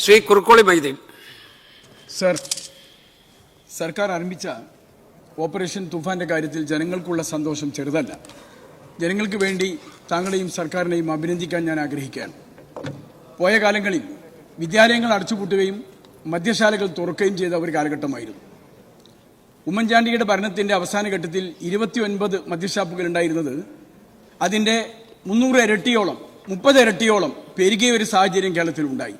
Shri Kurukkoli Maideen. Sir, സർക്കാർ ആരംഭിച്ച operation തുഫാന്റെ കാര്യത്തിൽ ജനങ്ങൾക്കുള്ള സന്തോഷം ചെറുതല്ല. ജനങ്ങൾക്ക് വേണ്ടി താങ്കളെയും സർക്കാരിനെയും അഭിനന്ദിക്കാൻ ഞാൻ ആഗ്രഹിക്കുകയാണ്. പോയ കാലങ്ങളിൽ വിദ്യാലയങ്ങൾ അടച്ചുപൂട്ടുകയും മദ്യശാലകൾ തുറക്കുകയും ചെയ്ത ഒരു കാലഘട്ടമായിരുന്നു. ഉമ്മൻചാണ്ടിയുടെ ഭരണത്തിന്റെ അവസാന ഘട്ടത്തിൽ 29 മദ്യഷാപ്പുകൾ ഉണ്ടായിരുന്നത് അതിന്റെ 300 ഇരട്ടിയോളം 30 ഇരട്ടിയോളം പെരുകിയ ഒരു സാഹചര്യം കേരളത്തിലുണ്ടായി.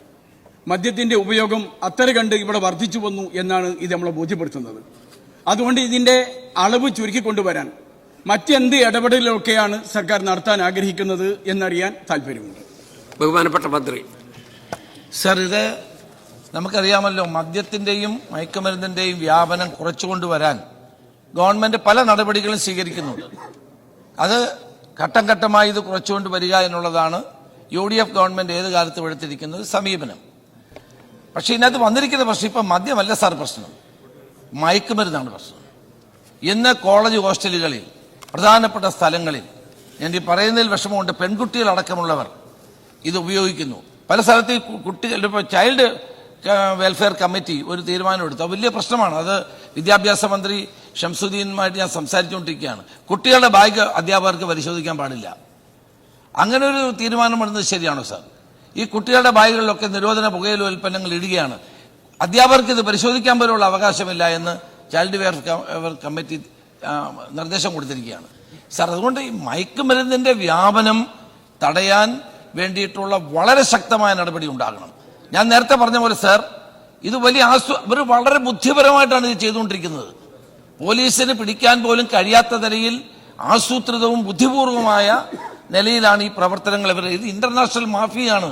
മദ്യത്തിന്റെ ഉപയോഗം അത്ര കണ്ട് ഇവിടെ വർദ്ധിച്ചു വന്നു എന്നാണ് ഇത് നമ്മളെ ബോധ്യപ്പെടുത്തുന്നത്. അതുകൊണ്ട് ഇതിന്റെ അളവ് ചുരുക്കിക്കൊണ്ടുവരാൻ മറ്റെന്ത് ഇടപെടലുകളൊക്കെയാണ് സർക്കാർ നടത്താൻ ആഗ്രഹിക്കുന്നത് എന്നറിയാൻ താല്പര്യമുണ്ട്. ബഹുമാനപ്പെട്ട മന്ത്രി. സർ, ഇത് നമുക്കറിയാമല്ലോ, മദ്യത്തിന്റെയും മയക്കുമരുന്നിന്റെയും വ്യാപനം കുറച്ചുകൊണ്ടുവരാൻ ഗവൺമെന്റ് പല നടപടികളും സ്വീകരിക്കുന്നുണ്ട്. അത് ഘട്ടം ഘട്ടമായി ഇത് കുറച്ചുകൊണ്ട് വരിക എന്നുള്ളതാണ് UDF ഗവൺമെന്റ് ഏത് കാലത്തും എടുത്തിരിക്കുന്ന സമീപനം. പക്ഷേ ഇതിനകത്ത് വന്നിരിക്കുന്ന പ്രശ്നം ഇപ്പം മദ്യമല്ല സാർ പ്രശ്നം, മയക്കുമരുന്നാണ് പ്രശ്നം. ഇന്ന് കോളേജ് ഹോസ്റ്റലുകളിൽ, പ്രധാനപ്പെട്ട സ്ഥലങ്ങളിൽ, ഞാൻ ഈ പറയുന്നതിൽ വിഷമമുണ്ട്, പെൺകുട്ടികളടക്കമുള്ളവർ ഇത് ഉപയോഗിക്കുന്നു. പല സ്ഥലത്ത് കുട്ടികൾ, ഇപ്പോൾ ചൈൽഡ് വെൽഫെയർ കമ്മിറ്റി ഒരു തീരുമാനമെടുത്തു. അത് വലിയ പ്രശ്നമാണ്. അത് വിദ്യാഭ്യാസ മന്ത്രി ഷംസുദ്ദീനുമായിട്ട് ഞാൻ സംസാരിച്ചുകൊണ്ടിരിക്കുകയാണ്. കുട്ടികളുടെ ബാഗ് അധ്യാപകർക്ക് പരിശോധിക്കാൻ പാടില്ല. അങ്ങനെ ഒരു തീരുമാനമെടുത്തത് ശരിയാണോ സാർ? ഈ കുട്ടികളുടെ ബാഗുകളിലൊക്കെ നിരോധന പുകയില ഉൽപ്പന്നങ്ങൾ ഇടുകയാണ്. അധ്യാപകർക്ക് ഇത് പരിശോധിക്കാൻ പോലുള്ള അവകാശമില്ല എന്ന് ചൈൽഡ് വെൽഫെയർ കമ്മിറ്റി നിർദ്ദേശം കൊടുത്തിരിക്കുകയാണ്. സാർ, അതുകൊണ്ട് ഈ മയക്കുമരുന്നിന്റെ വ്യാപനം തടയാൻ വേണ്ടിയിട്ടുള്ള വളരെ ശക്തമായ നടപടി ഉണ്ടാകണം. ഞാൻ നേരത്തെ പറഞ്ഞ പോലെ സാർ, ഇത് വലിയ ഇവർ വളരെ ബുദ്ധിപരമായിട്ടാണ് ഇത് ചെയ്തുകൊണ്ടിരിക്കുന്നത്. പോലീസിന് പിടിക്കാൻ പോലും കഴിയാത്ത നിലയിൽ ആസൂത്രിതവും ബുദ്ധിപൂർവമായ നിലയിലാണ് ഈ പ്രവർത്തനങ്ങൾ. ഇത് ഇന്റർനാഷണൽ മാഫിയാണ്.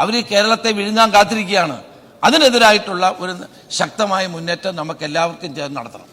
അവർ ഈ കേരളത്തെ വിഴുങ്ങാൻ കാത്തിരിക്കുകയാണ്. അതിനെതിരായിട്ടുള്ള ഒരു ശക്തമായ മുന്നേറ്റം നമുക്ക് എല്ലാവർക്കും ചേർന്ന് നടത്തണം.